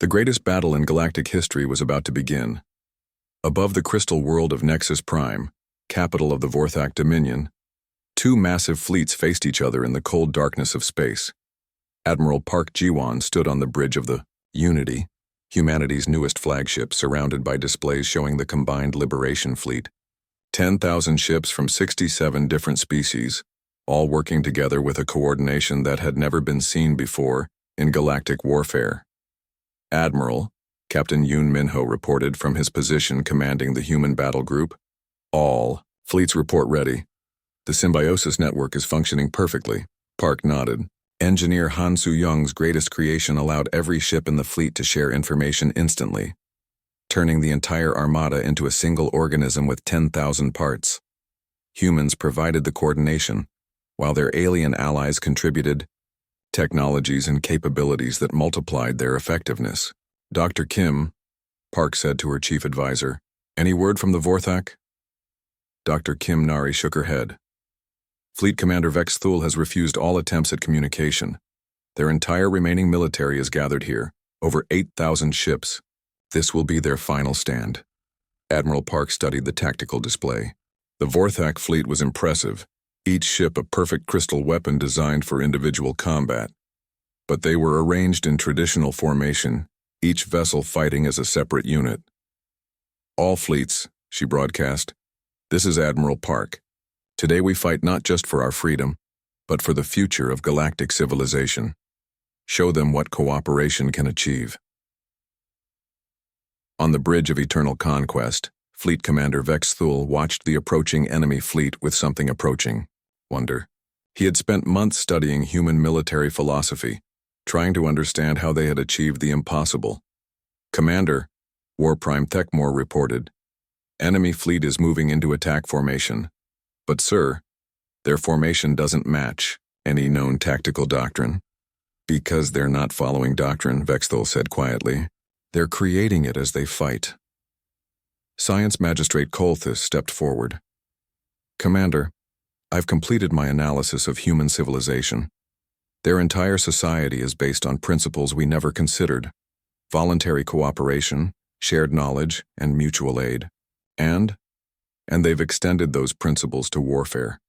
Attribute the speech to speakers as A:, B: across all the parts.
A: The greatest battle in galactic history was about to begin. Above the crystal world of Nexus Prime, capital of the Vorthak Dominion, two massive fleets faced each other in the cold darkness of space. Admiral Park Ji-won stood on the bridge of the Unity, humanity's newest flagship, surrounded by displays showing the combined Liberation Fleet. 10,000 ships from 67 different species, all working together with a coordination that had never been seen before in galactic warfare. Admiral, Captain Yoon Min-ho reported from his position commanding the human battle group. All fleets report ready. The symbiosis network is functioning perfectly. Park nodded. Engineer Han Soo-young's greatest creation allowed every ship in the fleet to share information instantly, turning the entire armada into a single organism with 10,000 parts. Humans provided the coordination, while their alien allies contributed technologies and capabilities that multiplied their effectiveness. Dr. Kim, Park said to her chief advisor, "Any word from the Vorthak?" Dr. Kim Nari shook her head. Fleet Commander Vex Thul has refused all attempts at communication. Their entire remaining military is gathered here, over 8,000 ships. This will be their final stand. Admiral Park studied the tactical display. The Vorthak fleet was impressive, each ship a perfect crystal weapon designed for individual combat. But they were arranged in traditional formation, each vessel fighting as a separate unit. "All fleets," she broadcast. "This is Admiral Park. Today we fight not just for our freedom, but for the future of galactic civilization. Show them what cooperation can achieve." On the bridge of eternal conquest, Fleet Commander Vex Thul watched the approaching enemy fleet with something approaching wonder. He had spent months studying human military philosophy, trying to understand how they had achieved the impossible. "Commander," War Prime Thekmore reported, "enemy fleet is moving into attack formation. But sir, their formation doesn't match any known tactical doctrine." "Because they're not following doctrine," Vex Thul said quietly. "They're creating it as they fight." Science Magistrate Kolthus stepped forward. "Commander, I've completed my analysis of human civilization. Their entire society is based on principles we never considered: voluntary cooperation, shared knowledge, and mutual aid. And they've extended those principles to warfare.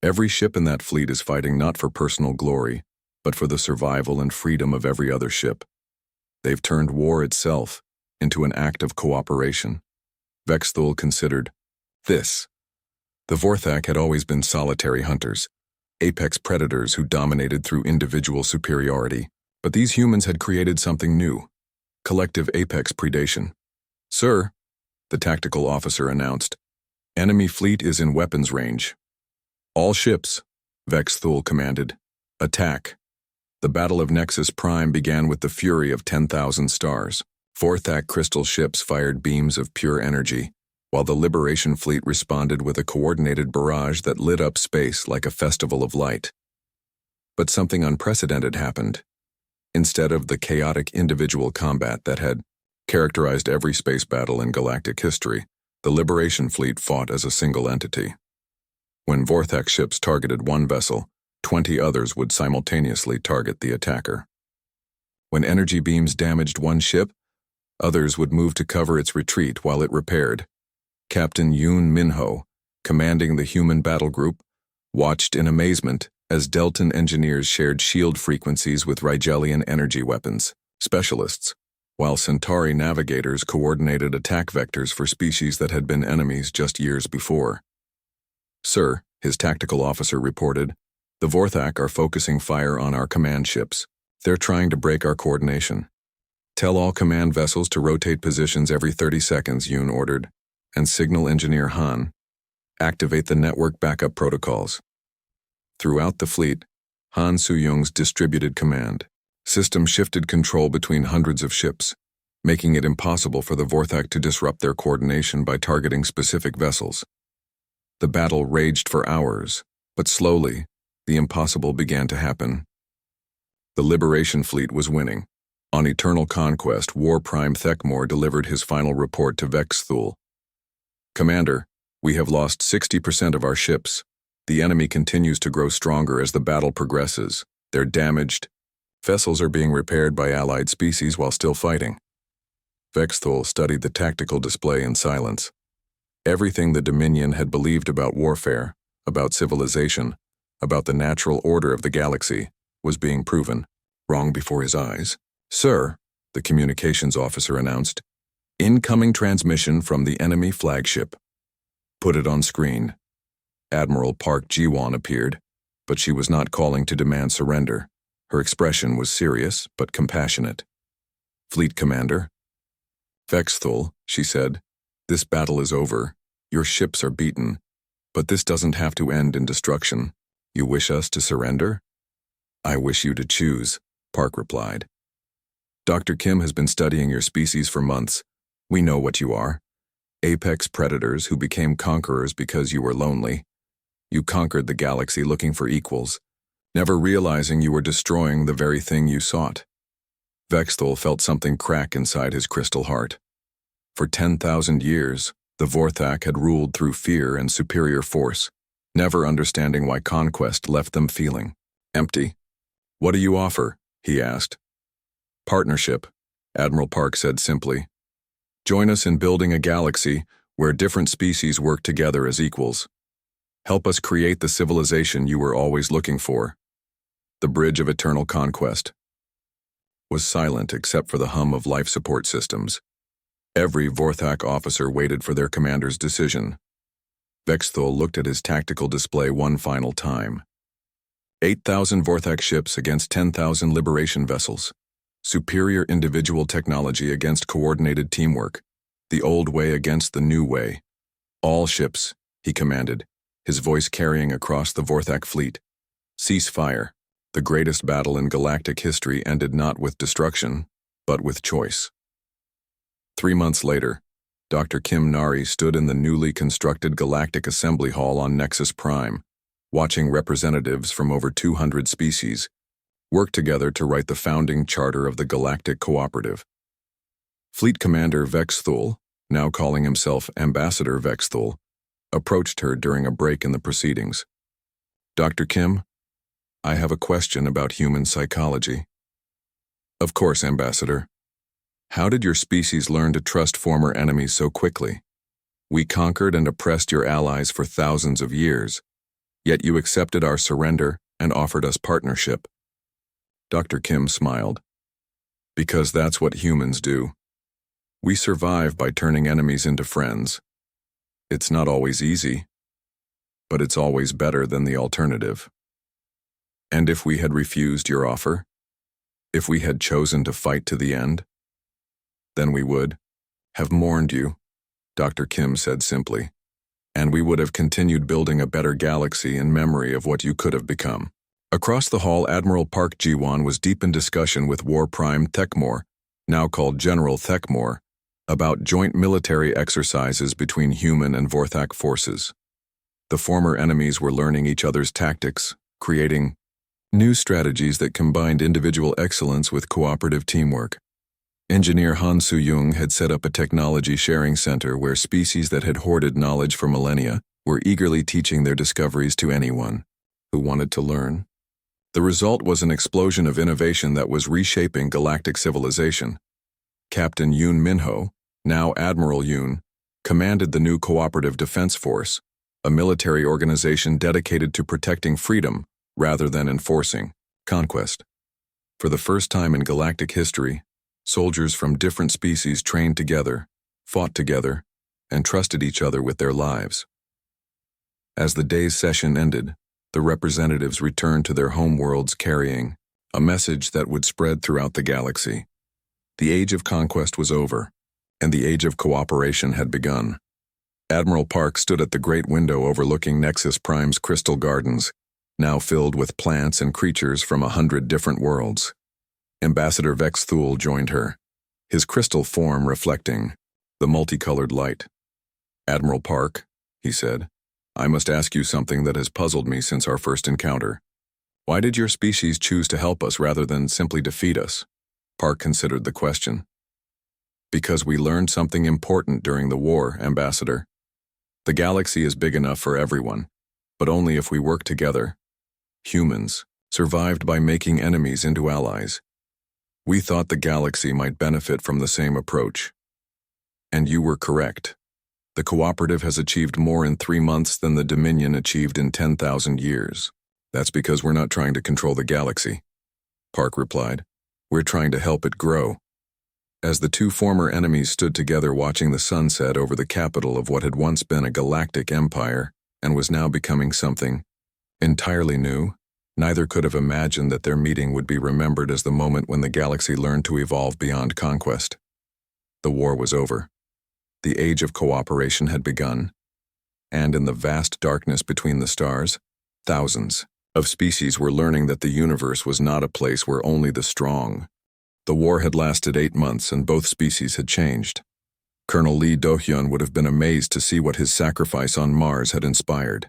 A: Every ship in that fleet is fighting not for personal glory, but for the survival and freedom of every other ship. They've turned war itself into an act of cooperation." Vex Thul considered. The Vorthak had always been solitary hunters, apex predators who dominated through individual superiority. But these humans had created something new: collective apex predation. "Sir," the tactical officer announced, "enemy fleet is in weapons range." "All ships," Vex Thul commanded, "attack." The Battle of Nexus Prime began with the fury of 10,000 stars. Vorthak crystal ships fired beams of pure energy, while the Liberation Fleet responded with a coordinated barrage that lit up space like a festival of light. But something unprecedented happened. Instead of the chaotic individual combat that had characterized every space battle in galactic history, the Liberation Fleet fought as a single entity. When Vorthak ships targeted one vessel, 20 others would simultaneously target the attacker. When energy beams damaged one ship, others would move to cover its retreat while it repaired. Captain Yoon Min-ho, commanding the human battle group, watched in amazement as Deltan engineers shared shield frequencies with Rigelian energy weapons specialists, while Centauri navigators coordinated attack vectors for species that had been enemies just years before. "Sir," his tactical officer reported, "the Vorthak are focusing fire on our command ships. They're trying to break our coordination." "Tell all command vessels to rotate positions every 30 seconds, Yoon ordered, and signal engineer Han, activate the network backup protocols." Throughout the fleet, Han Soo-young's distributed command system shifted control between hundreds of ships, making it impossible for the Vorthak to disrupt their coordination by targeting specific vessels. The battle raged for hours, but slowly, the impossible began to happen. The Liberation Fleet was winning. On Eternal Conquest, War Prime Thekmore delivered his final report to Vex Thul. "Commander, we have lost 60% of our ships. The enemy continues to grow stronger as the battle progresses. They're damaged, Vessels are being repaired by allied species while still fighting. Vexthul studied the tactical display in silence. Everything the Dominion had believed about warfare, about civilization, about the natural order of the galaxy, was being proven, wrong before his eyes. "Sir," the communications officer announced, "incoming transmission from the enemy flagship." "Put it on screen." Admiral Park Ji-won appeared, but she was not calling to demand surrender. Her expression was serious but compassionate. "Fleet Commander." "Vexthul," she said, "this battle is over. Your ships are beaten. But this doesn't have to end in destruction. You wish us to surrender?" "I wish you to choose," Park replied. "Dr. Kim has been studying your species for months. We know what you are. Apex predators who became conquerors because you were lonely. You conquered the galaxy looking for equals, never realizing you were destroying the very thing you sought." Vexthul felt something crack inside his crystal heart. For 10,000 years, the Vorthak had ruled through fear and superior force, never understanding why conquest left them feeling empty. "What do you offer?" he asked. "Partnership," Admiral Park said simply. "Join us in building a galaxy where different species work together as equals. Help us create the civilization you were always looking for." The bridge of eternal conquest was silent except for the hum of life support systems. Every Vorthak officer waited for their commander's decision. Vexthul looked at his tactical display one final time. 8,000 Vorthak ships against 10,000 liberation vessels. Superior individual technology against coordinated teamwork. The old way against the new way. "All ships," he commanded, his voice carrying across the Vorthak fleet. "Cease fire." The greatest battle in galactic history ended not with destruction, but with choice. 3 months later, Dr. Kim Nari stood in the newly constructed Galactic Assembly Hall on Nexus Prime, watching representatives from over 200 species work together to write the founding charter of the Galactic Cooperative. Fleet Commander Vexthul, now calling himself Ambassador Vexthul, approached her during a break in the proceedings. "Dr. Kim, I have a question about human psychology." "Of course, Ambassador. How did your species learn to trust former enemies so quickly? We conquered and oppressed your allies for thousands of years, yet you accepted our surrender and offered us partnership." Dr. Kim smiled. "Because that's what humans do. We survive by turning enemies into friends. It's not always easy, but it's always better than the alternative." "And if we had refused your offer? If we had chosen to fight to the end? Then we would have mourned you," Dr. Kim said simply, "and we would have continued building a better galaxy in memory of what you could have become." Across the hall, Admiral Park Ji-won was deep in discussion with War Prime Thekmor, now called General Thekmor, about joint military exercises between human and Vorthak forces. The former enemies were learning each other's tactics, creating new strategies that combined individual excellence with cooperative teamwork. Engineer Han Soo-young had set up a technology sharing center where species that had hoarded knowledge for millennia were eagerly teaching their discoveries to anyone who wanted to learn. The result was an explosion of innovation that was reshaping galactic civilization. Captain Yoon Minho, now Admiral Yoon, commanded the new Cooperative Defense Force, a military organization dedicated to protecting freedom rather than enforcing conquest. For the first time in galactic history, soldiers from different species trained together, fought together, and trusted each other with their lives. As the day's session ended, the representatives returned to their homeworlds carrying a message that would spread throughout the galaxy. The age of conquest was over, and the age of cooperation had begun. Admiral Park stood at the great window overlooking Nexus Prime's crystal gardens, now filled with plants and creatures from 100 different worlds. Ambassador Vexthul joined her, his crystal form reflecting the multicolored light. "Admiral Park," he said, "I must ask you something that has puzzled me since our first encounter. Why did your species choose to help us rather than simply defeat us?" Park considered the question. "Because we learned something important during the war, Ambassador. The galaxy is big enough for everyone, but only if we work together. Humans, survived by making enemies into allies. We thought the galaxy might benefit from the same approach. And you were correct. The cooperative has achieved more in 3 months than the Dominion achieved in 10,000 years. That's because we're not trying to control the galaxy, Park replied. We're trying to help it grow. As the two former enemies stood together watching the sunset over the capital of what had once been a galactic empire and was now becoming something entirely new, neither could have imagined that their meeting would be remembered as the moment when the galaxy learned to evolve beyond conquest. The war was over. The age of cooperation had begun, and in the vast darkness between the stars, thousands of species were learning that the universe was not a place where only the strong. The war had lasted 8 months and both species had changed. Colonel Lee Do-hyun would have been amazed to see what his sacrifice on Mars had inspired.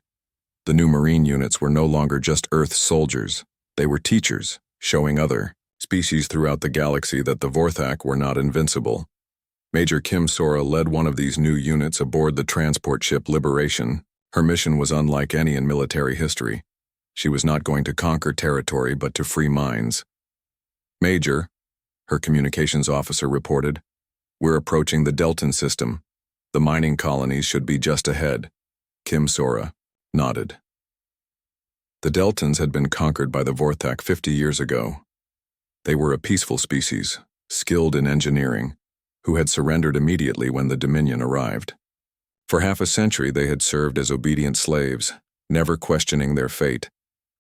A: The new Marine units were no longer just Earth's soldiers. They were teachers, showing other species throughout the galaxy that the Vorthak were not invincible. Major Kim Sora led one of these new units aboard the transport ship Liberation. Her mission was unlike any in military history. She was not going to conquer territory but to free minds. Major, her communications officer reported, we're approaching the Delton system. The mining colonies should be just ahead. Kim Sora nodded. The Deltans had been conquered by the Vorthak 50 years ago. They were a peaceful species, skilled in engineering, who had surrendered immediately when the Dominion arrived. For half a century they had served as obedient slaves, never questioning their fate,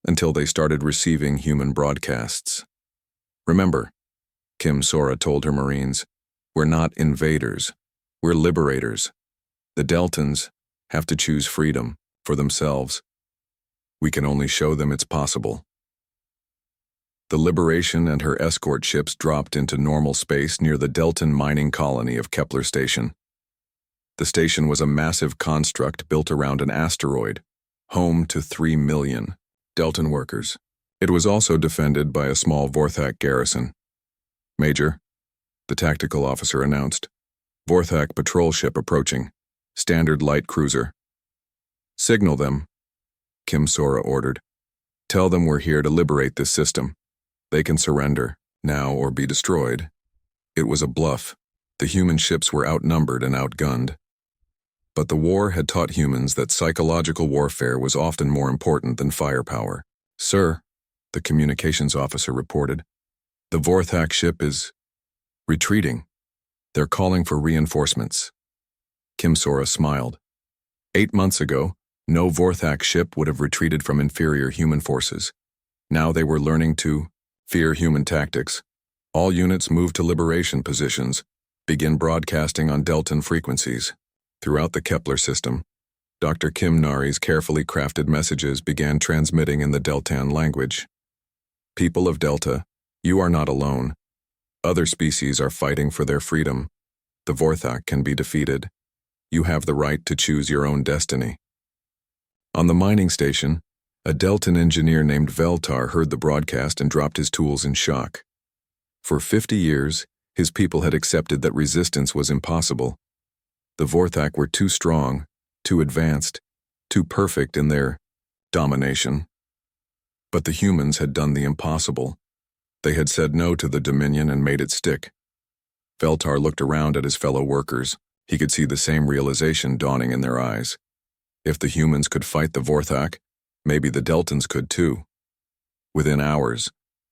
A: until they started receiving human broadcasts. Remember, Kim Sora told her Marines, we're not invaders, we're liberators. The Deltans have to choose freedom for themselves. We can only show them it's possible. The Liberation and her escort ships dropped into normal space near the Delton mining colony of Kepler Station. The station was a massive construct built around an asteroid, home to 3 million Delton workers. It was also defended by a small Vorthak garrison. Major, the tactical officer announced, Vorthak patrol ship approaching, standard light cruiser. Signal them, Kim Sora ordered. Tell them we're here to liberate this system. They can surrender, now or be destroyed. It was a bluff. The human ships were outnumbered and outgunned. But the war had taught humans that psychological warfare was often more important than firepower. Sir, the communications officer reported, the Vorthak ship is retreating. They're calling for reinforcements. Kim Sora smiled. 8 months ago, no Vorthak ship would have retreated from inferior human forces. Now they were learning to fear human tactics. All units move to liberation positions, begin broadcasting on Delton frequencies. Throughout the Kepler system, Dr. Kim Nari's carefully crafted messages began transmitting in the Deltan language. People of Delta, you are not alone. Other species are fighting for their freedom. The Vorthak can be defeated. You have the right to choose your own destiny. On the mining station, a Deltan engineer named Veltar heard the broadcast and dropped his tools in shock. For 50 years, his people had accepted that resistance was impossible. The Vorthak were too strong, too advanced, too perfect in their domination. But the humans had done the impossible. They had said no to the Dominion and made it stick. Veltar looked around at his fellow workers. He could see the same realization dawning in their eyes. If the humans could fight the Vorthak, maybe the Deltans could too. Within hours,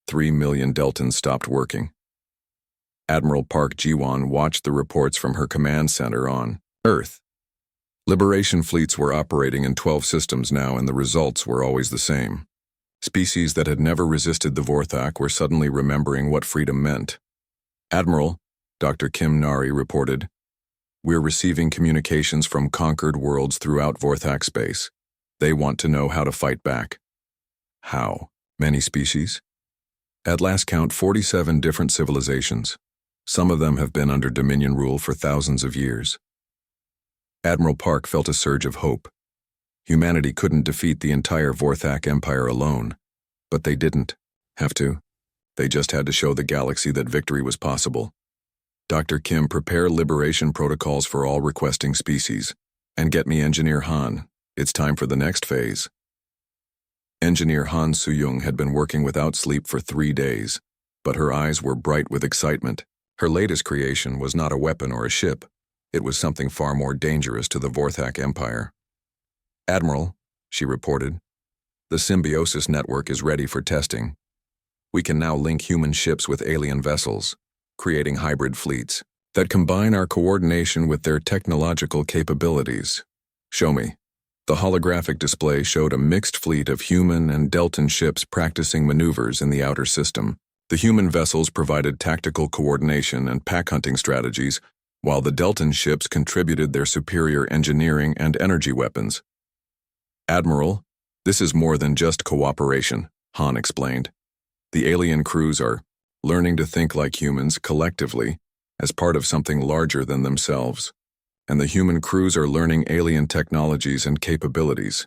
A: 3 million Deltans stopped working. Admiral Park Ji-won watched the reports from her command center on Earth. Liberation fleets were operating in 12 systems now, and the results were always the same. Species that had never resisted the Vorthak were suddenly remembering what freedom meant. Admiral, Dr. Kim Nari reported, we're receiving communications from conquered worlds throughout Vorthak space. They want to know how to fight back. How? Many species? At last count, 47 different civilizations. Some of them have been under Dominion rule for thousands of years. Admiral Park felt a surge of hope. Humanity couldn't defeat the entire Vorthak Empire alone, but they didn't have to. They just had to show the galaxy that victory was possible. Dr. Kim, prepare liberation protocols for all requesting species, and get me Engineer Han. It's time for the next phase. Engineer Han Soo-young had been working without sleep for 3 days, but her eyes were bright with excitement. Her latest creation was not a weapon or a ship. It was something far more dangerous to the Vorthak Empire. "Admiral," she reported, "the symbiosis network is ready for testing. We can now link human ships with alien vessels, creating hybrid fleets that combine our coordination with their technological capabilities." "Show me." The holographic display showed a mixed fleet of human and Deltan ships practicing maneuvers in the outer system. The human vessels provided tactical coordination and pack hunting strategies, while the Deltan ships contributed their superior engineering and energy weapons. "Admiral, this is more than just cooperation," Han explained. "The alien crews are learning to think like humans collectively as part of something larger than themselves, and the human crews are learning alien technologies and capabilities."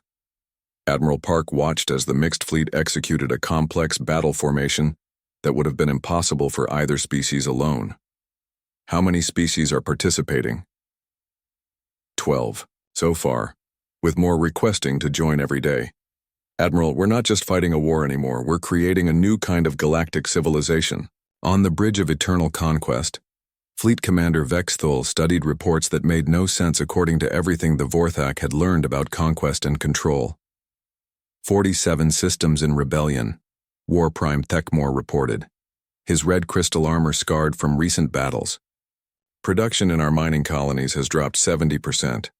A: Admiral Park watched as the mixed fleet executed a complex battle formation that would have been impossible for either species alone. "How many species are participating?" 12, so far, with more requesting to join every day. "Admiral, we're not just fighting a war anymore, we're creating a new kind of galactic civilization." On the bridge of eternal conquest, Fleet Commander Vex Thul studied reports that made no sense according to everything the Vorthak had learned about conquest and control. 47 systems in rebellion, War Prime Thekmore reported, his red crystal armor scarred from recent battles. "Production in our mining colonies has dropped 70%.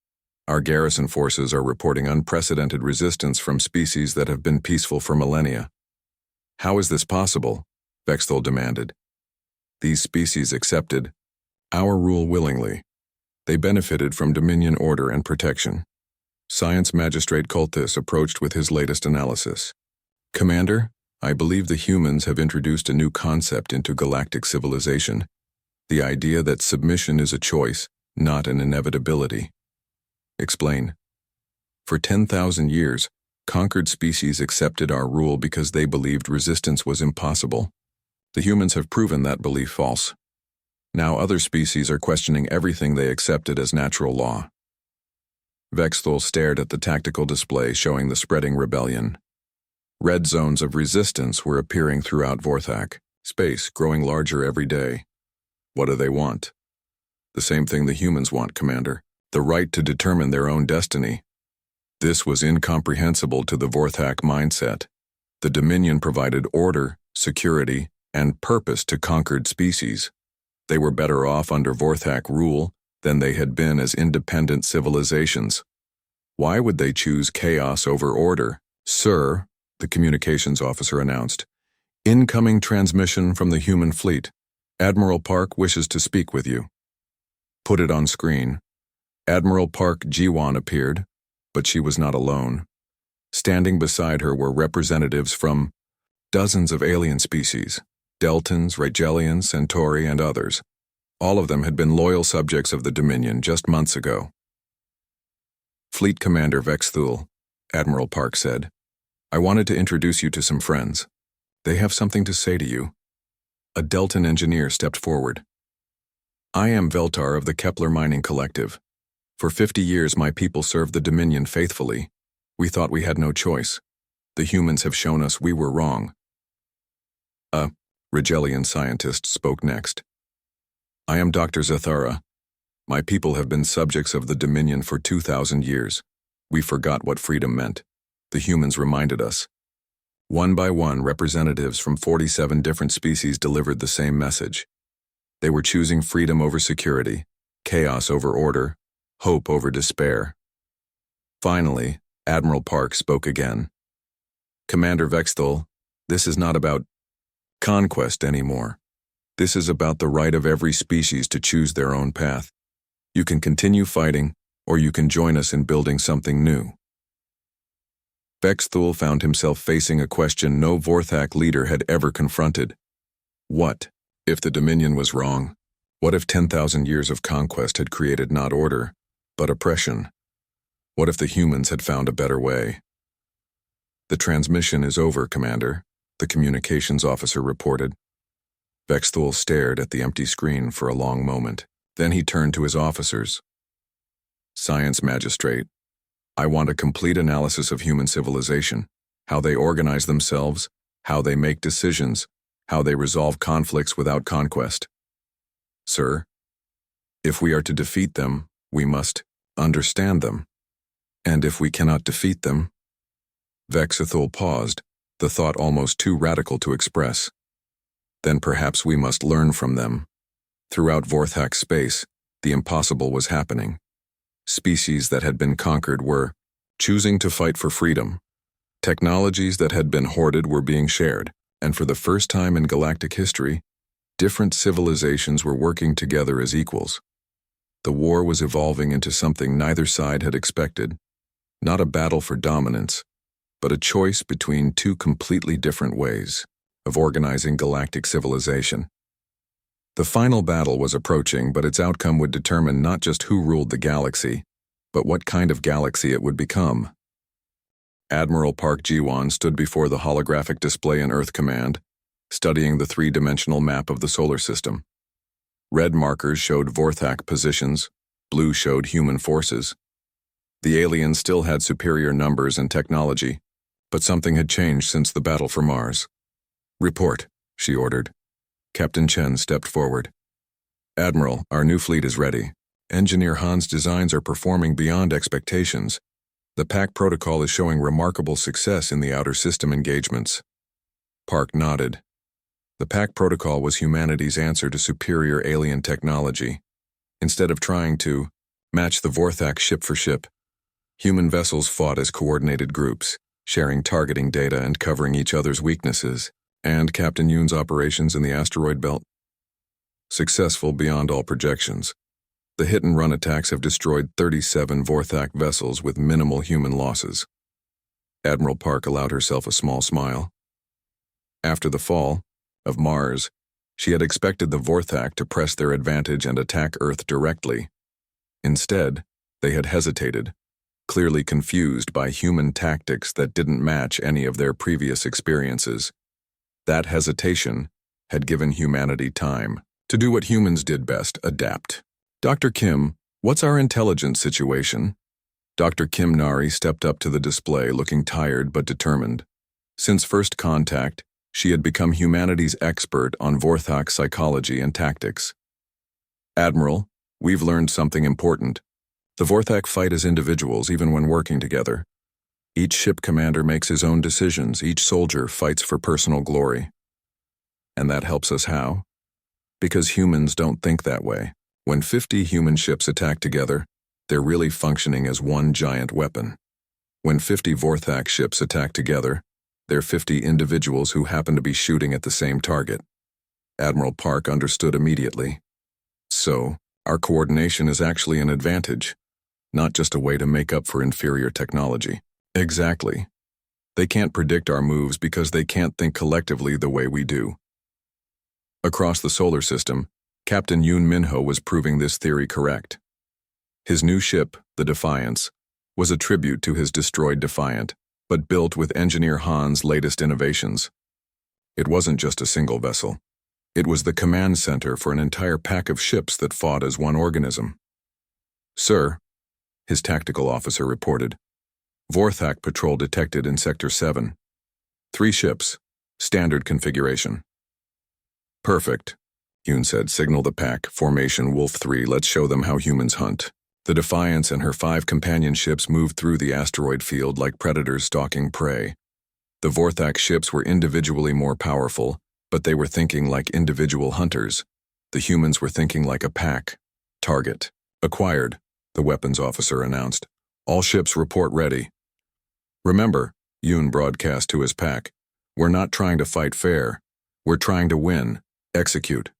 A: Our garrison forces are reporting unprecedented resistance from species that have been peaceful for millennia." "How is this possible?" Vexthul demanded. "These species accepted our rule willingly. They benefited from Dominion order and protection." Science Magistrate Kulthis approached with his latest analysis. "Commander, I believe the humans have introduced a new concept into galactic civilization, the idea that submission is a choice, not an inevitability." "Explain." "For 10,000 years, conquered species accepted our rule because they believed resistance was impossible. The humans have proven that belief false. Now other species are questioning everything they accepted as natural law." Vexthul stared at the tactical display showing the spreading rebellion. Red zones of resistance were appearing throughout Vorthak, space growing larger every day. "What do they want?" "The same thing the humans want, Commander, the right to determine their own destiny." This was incomprehensible to the Vorthak mindset. The Dominion provided order, security, and purpose to conquered species. They were better off under Vorthak rule than they had been as independent civilizations. Why would they choose chaos over order? "Sir," the communications officer announced, "incoming transmission from the human fleet. Admiral Park wishes to speak with you." Put it on screen. Admiral Park Jiwan appeared, but she was not alone. Standing beside her were representatives from dozens of alien species, Deltans, Rigelians, Centauri, and others. All of them had been loyal subjects of the Dominion just months ago. "Fleet Commander Vexthul," Admiral Park said, "I wanted to introduce you to some friends. They have something to say to you." A Deltan engineer stepped forward. "I am Veltar of the Kepler Mining Collective. For 50 years my people served the Dominion faithfully. We thought we had no choice. The humans have shown us we were wrong." A Rigelian scientist spoke next. "I am Dr. Zathara. My people have been subjects of the Dominion for 2,000 years. We forgot what freedom meant. The humans reminded us." One by one, representatives from 47 different species delivered the same message. They were choosing freedom over security, chaos over order, hope over despair. Finally, Admiral Park spoke again. "Commander Vexthul, this is not about conquest anymore. This is about the right of every species to choose their own path. You can continue fighting, or you can join us in building something new." Vexthul found himself facing a question no Vorthak leader had ever confronted. What if the Dominion was wrong? What if 10,000 years of conquest had created not order, but oppression? What if the humans had found a better way? "The transmission is over, Commander," the communications officer reported. Vexthul stared at the empty screen for a long moment. Then he turned to his officers. "Science Magistrate, I want a complete analysis of human civilization. how they organize themselves, how they make decisions, how they resolve conflicts without conquest. Sir, if we are to defeat them, we must understand them. And if we cannot defeat them— Vexithul paused, the thought almost too radical to express. Then perhaps we must learn from them. Throughout Vorthak space, the impossible was happening. Species that had been conquered were choosing to fight for freedom. Technologies that had been hoarded were being shared, and for the first time in galactic history, different civilizations were working together as equals. The war was evolving into something neither side had expected, not a battle for dominance, but a choice between two completely different ways of organizing galactic civilization. The final battle was approaching, but its outcome would determine not just who ruled the galaxy, but what kind of galaxy it would become. Admiral Park Jiwon stood before the holographic display in Earth Command, studying the three-dimensional map of the solar system. Red markers showed Vorthak positions, blue showed human forces. The aliens still had superior numbers and technology, but something had changed since the battle for Mars. "Report," she ordered. Captain Chen stepped forward. "Admiral, our new fleet is ready. Engineer Han's designs are performing beyond expectations. The PAC protocol is showing remarkable success in the outer system engagements." Park nodded. The PAC protocol was humanity's answer to superior alien technology. Instead of trying to match the Vorthak ship for ship, human vessels fought as coordinated groups, sharing targeting data and covering each other's weaknesses. And Captain Yoon's operations in the asteroid belt? Successful beyond all projections. The hit-and-run attacks have destroyed 37 Vorthak vessels with minimal human losses. Admiral Park allowed herself a small smile. After the fall of Mars, she had expected the Vorthak to press their advantage and attack Earth directly. Instead, they had hesitated, clearly confused by human tactics that didn't match any of their previous experiences. That hesitation had given humanity time to do what humans did best: adapt. "Dr. Kim, what's our intelligence situation?" Dr. Kim Nari stepped up to the display, looking tired but determined. Since first contact, she had become humanity's expert on Vorthak psychology and tactics. "Admiral, we've learned something important. The Vorthak fight as individuals even when working together. Each ship commander makes his own decisions, each soldier fights for personal glory. And that helps us how? Because humans don't think that way. When 50 human ships attack together, they're really functioning as one giant weapon. When 50 Vorthak ships attack together, they're 50 individuals who happen to be shooting at the same target." Admiral Park understood immediately. So, our coordination is actually an advantage, not just a way to make up for inferior technology. Exactly. They can't predict our moves because they can't think collectively the way we do. Across the solar system, Captain Yoon Minho was proving this theory correct. His new ship, the Defiance, was a tribute to his destroyed Defiant, but built with Engineer Han's latest innovations. It wasn't just a single vessel. It was the command center for an entire pack of ships that fought as one organism. "Sir," his tactical officer reported, "Vorthak patrol detected in Sector 7. 3 ships, standard configuration." "Perfect," Yoon said. "Signal the pack, formation Wolf 3, let's show them how humans hunt." The Defiance and her 5 companion ships moved through the asteroid field like predators stalking prey. The Vorthak ships were individually more powerful, but they were thinking like individual hunters. The humans were thinking like a pack. "Target acquired," the weapons officer announced. "All ships report ready." "Remember," Yoon broadcast to his pack, "we're not trying to fight fair. We're trying to win. Execute."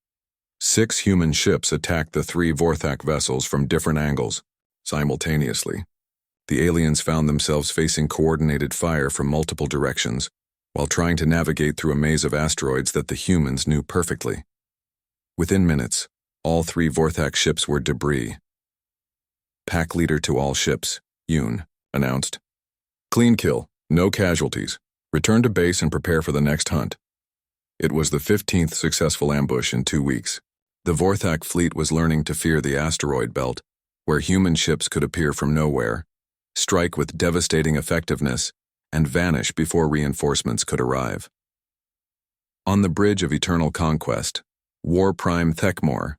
A: 6 human ships attacked the 3 Vorthak vessels from different angles, simultaneously. The aliens found themselves facing coordinated fire from multiple directions, while trying to navigate through a maze of asteroids that the humans knew perfectly. Within minutes, all 3 Vorthak ships were debris. "Pack leader to all ships," Yoon announced. "Clean kill, no casualties. Return to base and prepare for the next hunt." It was the 15th successful ambush in 2 weeks. The Vorthak fleet was learning to fear the asteroid belt, where human ships could appear from nowhere, strike with devastating effectiveness, and vanish before reinforcements could arrive. On the bridge of eternal conquest, War Prime Thekmor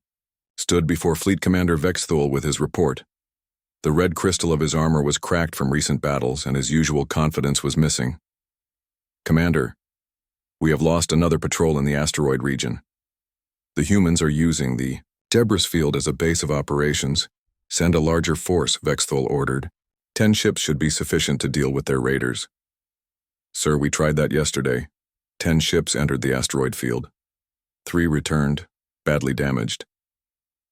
A: stood before Fleet Commander Vexthul with his report. The red crystal of his armor was cracked from recent battles, and his usual confidence was missing. "Commander, we have lost another patrol in the asteroid region. The humans are using the Debris field as a base of operations. Send a larger force," Vexthul ordered. 10 ships should be sufficient to deal with their raiders. "Sir, we tried that yesterday. 10 ships entered the asteroid field. 3 returned, badly damaged.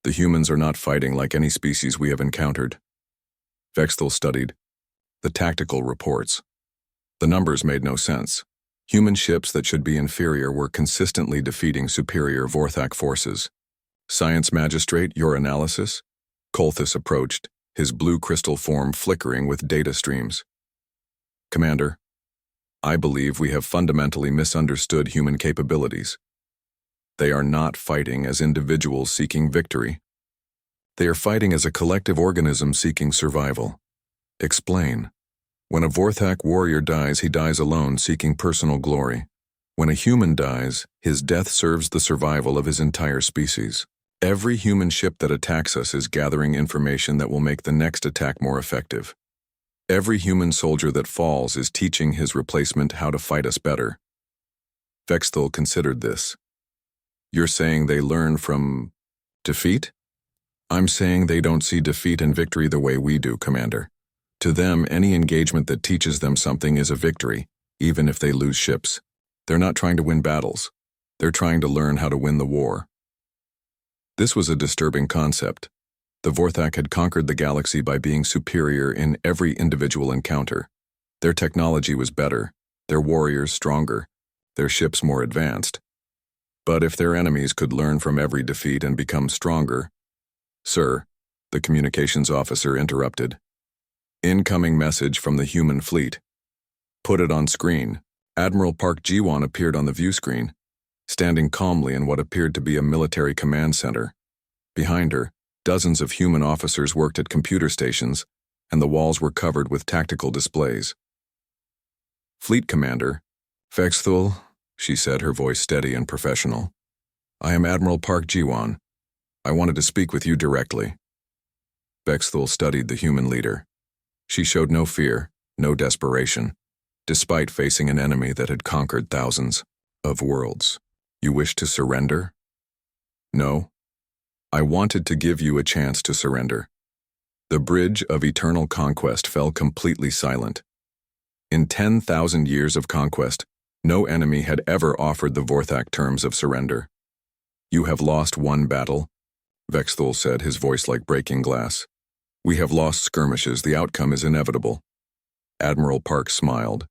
A: The humans are not fighting like any species we have encountered." Vexthul studied the tactical reports. The numbers made no sense. Human ships that should be inferior were consistently defeating superior Vorthak forces. "Science Magistrate, your analysis?" Kolthis approached, his blue crystal form flickering with data streams. "Commander, I believe we have fundamentally misunderstood human capabilities. They are not fighting as individuals seeking victory. They are fighting as a collective organism seeking survival." "Explain." "When a Vorthak warrior dies, he dies alone, seeking personal glory. When a human dies, his death serves the survival of his entire species. Every human ship that attacks us is gathering information that will make the next attack more effective. Every human soldier that falls is teaching his replacement how to fight us better." Vexthul considered this. "You're saying they learn from defeat?" "I'm saying they don't see defeat and victory the way we do, Commander. To them, any engagement that teaches them something is a victory, even if they lose ships. They're not trying to win battles. They're trying to learn how to win the war." This was a disturbing concept. The Vorthak had conquered the galaxy by being superior in every individual encounter. Their technology was better, their warriors stronger, their ships more advanced. But if their enemies could learn from every defeat and become stronger— "Sir," the communications officer interrupted. "Incoming message from the human fleet." "Put it on screen." Admiral Park Jiwon appeared on the view screen, standing calmly in what appeared to be a military command center. Behind her, dozens of human officers worked at computer stations, and the walls were covered with tactical displays. "Fleet Commander Vexthul," she said, her voice steady and professional. "I am Admiral Park Jiwon. I wanted to speak with you directly." Vexthul studied the human leader. She showed no fear, no desperation, despite facing an enemy that had conquered thousands of worlds. "You wish to surrender?" "No. I wanted to give you a chance to surrender." The bridge of eternal conquest fell completely silent. In 10,000 years of conquest, no enemy had ever offered the Vorthak terms of surrender. "You have lost one battle," Vexthul said, his voice like breaking glass. "We have lost skirmishes. The outcome is inevitable." Admiral Park smiled.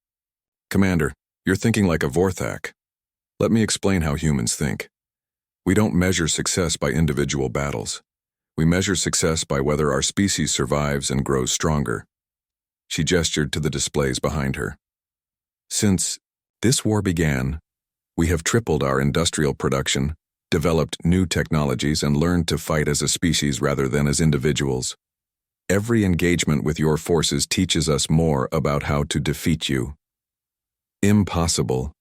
A: "Commander, you're thinking like a Vorthak. Let me explain how humans think. We don't measure success by individual battles. We measure success by whether our species survives and grows stronger." She gestured to the displays behind her. "Since this war began, we have tripled our industrial production, developed new technologies, and learned to fight as a species rather than as individuals. Every engagement with your forces teaches us more about how to defeat you." "Impossible.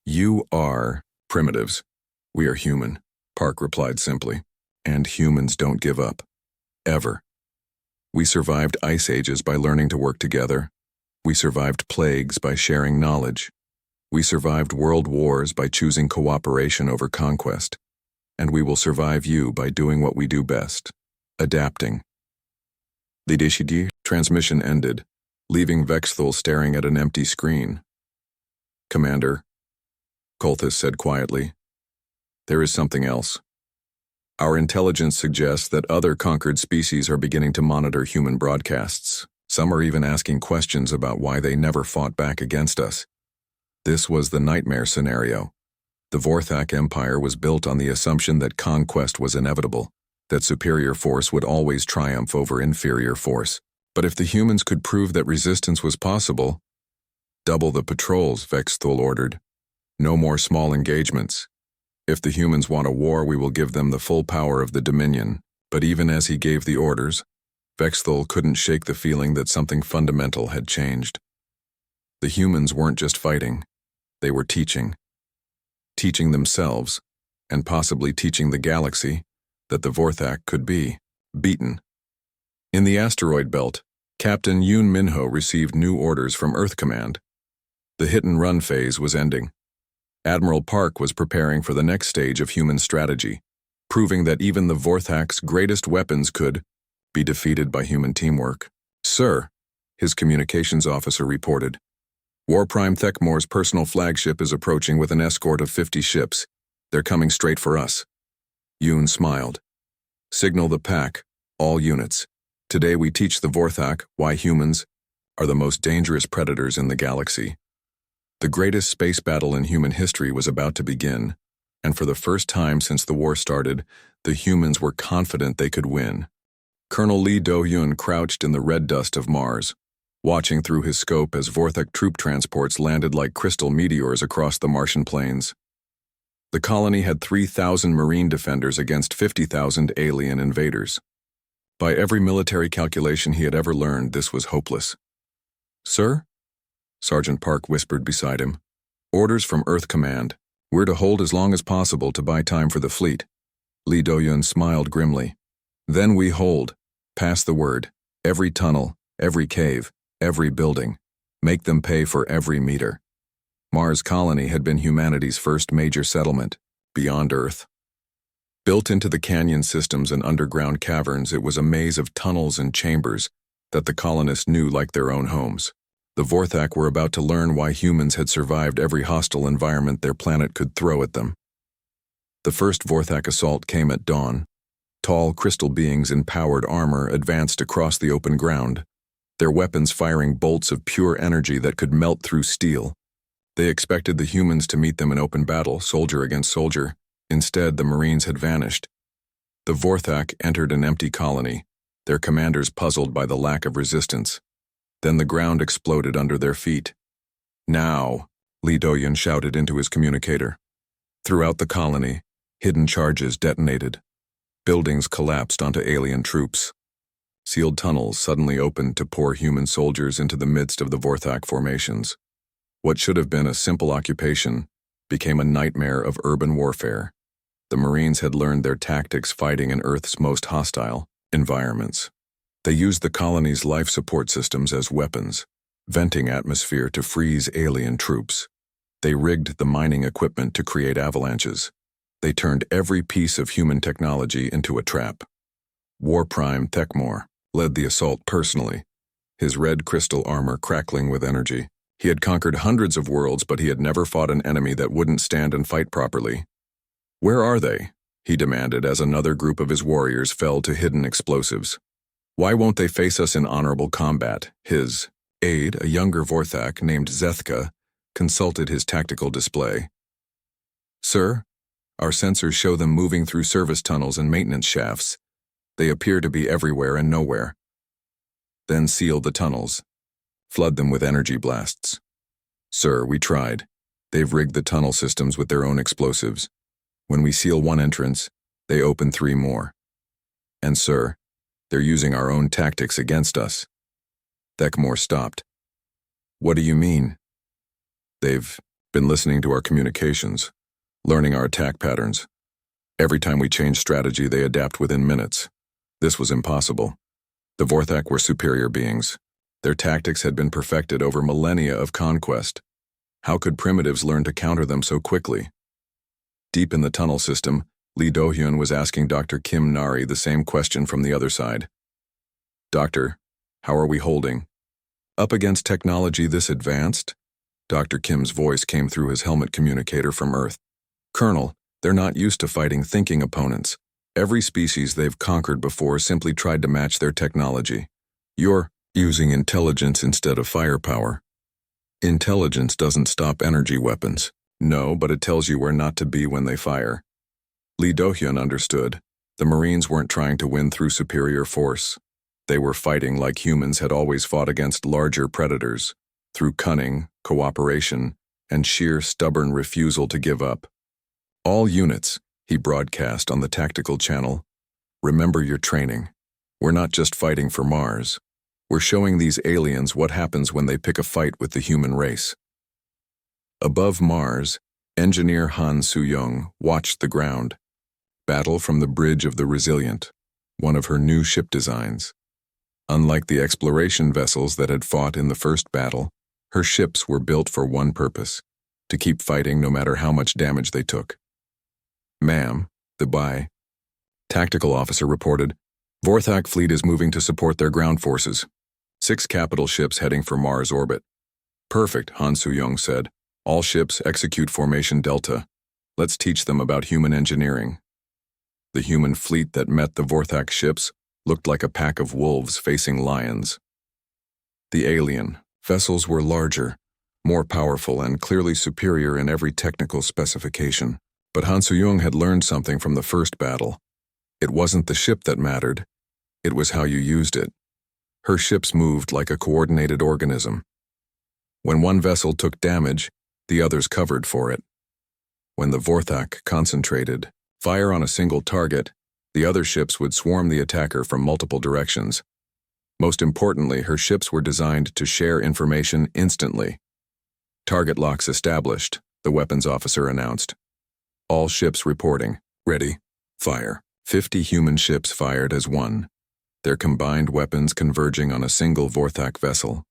A: You are primitives. We are human," Park replied simply. "And humans don't give up. Ever. We survived ice ages by learning to work together. We survived plagues by sharing knowledge. We survived world wars by choosing cooperation over conquest. And we will survive you by doing what we do best: adapting." The Deshidi transmission ended, leaving Vexthul staring at an empty screen. "Commander," Kolthis said quietly, "there is something else. Our intelligence suggests that other conquered species are beginning to monitor human broadcasts. Some are even asking questions about why they never fought back against us. This was the nightmare scenario. The Vorthak Empire was built on the assumption that conquest was inevitable, that superior force would always triumph over inferior force. But if the humans could prove that resistance was possible— "Double the patrols," Vexthul ordered. "No more small engagements. If the humans want a war, we will give them the full power of the Dominion." But even as he gave the orders, Vexthul couldn't shake the feeling that something fundamental had changed. The humans weren't just fighting, they were teaching. Teaching themselves, and possibly teaching the galaxy, that the Vorthak could be beaten. In the asteroid belt, Captain Yoon Minho received new orders from Earth Command. The hit-and-run phase was ending. Admiral Park was preparing for the next stage of human strategy, proving that even the Vorthak's greatest weapons could be defeated by human teamwork. "Sir," his communications officer reported, "War Prime Thekmore's personal flagship is approaching with an escort of 50 ships. They're coming straight for us." Yoon smiled. "Signal the pack, all units. Today we teach the Vorthak why humans are the most dangerous predators in the galaxy." The greatest space battle in human history was about to begin, and for the first time since the war started, the humans were confident they could win. Colonel Lee Do-hyun crouched in the red dust of Mars, watching through his scope as Vorthak troop transports landed like crystal meteors across the Martian plains. The colony had 3,000 Marine defenders against 50,000 alien invaders. By every military calculation he had ever learned, this was hopeless. "Sir?" Sergeant Park whispered beside him. "Orders from Earth Command. We're to hold as long as possible to buy time for the fleet." Lee Do-hyun smiled grimly. "Then we hold. Pass the word. Every tunnel, every cave, every building. Make them pay for every meter." Mars Colony had been humanity's first major settlement, beyond Earth. Built into the canyon systems and underground caverns, it was a maze of tunnels and chambers that the colonists knew like their own homes. The Vorthak were about to learn why humans had survived every hostile environment their planet could throw at them. The first Vorthak assault came at dawn. Tall crystal beings in powered armor advanced across the open ground, their weapons firing bolts of pure energy that could melt through steel. They expected the humans to meet them in open battle, soldier against soldier. Instead, the Marines had vanished. The Vorthak entered an empty colony, their commanders puzzled by the lack of resistance. Then the ground exploded under their feet. "Now," Lee Do-hyun shouted into his communicator. Throughout the colony, hidden charges detonated. Buildings collapsed onto alien troops. Sealed tunnels suddenly opened to pour human soldiers into the midst of the Vorthak formations. What should have been a simple occupation became a nightmare of urban warfare. The Marines had learned their tactics fighting in Earth's most hostile environments. They used the colony's life support systems as weapons, venting atmosphere to freeze alien troops. They rigged the mining equipment to create avalanches. They turned every piece of human technology into a trap. War Prime Thekmore led the assault personally, his red crystal armor crackling with energy. He had conquered hundreds of worlds, but he had never fought an enemy that wouldn't stand and fight properly. "Where are they?" he demanded as another group of his warriors fell to hidden explosives. "Why won't they face us in honorable combat?" His aide, a younger Vorthak named Zethka, consulted his tactical display. "Sir, our sensors show them moving through service tunnels and maintenance shafts. They appear to be everywhere and nowhere." "Then seal the tunnels. Flood them with energy blasts." "Sir, we tried. They've rigged the tunnel systems with their own explosives. When we seal one entrance, they open 3 more. And sir, they're using our own tactics against us." Thekmore stopped. "What do you mean?" "They've been listening to our communications, learning our attack patterns. Every time we change strategy, they adapt within minutes. This was impossible. The Vorthak were superior beings. Their tactics had been perfected over millennia of conquest. How could primitives learn to counter them so quickly?" Deep in the tunnel system, Lee Do-hyun was asking Dr. Kim Nari the same question from the other side. "Doctor, how are we holding? Up against technology this advanced?" Dr. Kim's voice came through his helmet communicator from Earth. "Colonel, they're not used to fighting thinking opponents. Every species they've conquered before simply tried to match their technology. You're using intelligence instead of firepower. Intelligence doesn't stop energy weapons. No, but it tells you where not to be when they fire." Lee Do-hyun understood. The Marines weren't trying to win through superior force. They were fighting like humans had always fought against larger predators, through cunning, cooperation, and sheer stubborn refusal to give up. "All units," he broadcast on the tactical channel, "remember your training. We're not just fighting for Mars. We're showing these aliens what happens when they pick a fight with the human race. Above Mars, engineer Han Soo-young watched the ground battle from the bridge of the Resilient, one of her new ship designs. Unlike the exploration vessels that had fought in the first battle, her ships were built for one purpose: to keep fighting no matter how much damage they took. "Ma'am," the tactical officer reported, "Vorthak fleet is moving to support their ground forces. 6 capital ships heading for Mars orbit." "Perfect," Han Soo-young said. "All ships execute Formation Delta. Let's teach them about human engineering." The human fleet that met the Vorthak ships looked like a pack of wolves facing lions. The alien vessels were larger, more powerful, and clearly superior in every technical specification. But Han Soo-young had learned something from the first battle. It wasn't the ship that mattered, it was how you used it. Her ships moved like a coordinated organism. When one vessel took damage, the others covered for it. When the Vorthak concentrated fire on a single target, the other ships would swarm the attacker from multiple directions. Most importantly, her ships were designed to share information instantly. "Target locks established," the weapons officer announced. "All ships reporting. Ready. Fire." 50 human ships fired as one, their combined weapons converging on a single Vorthak vessel.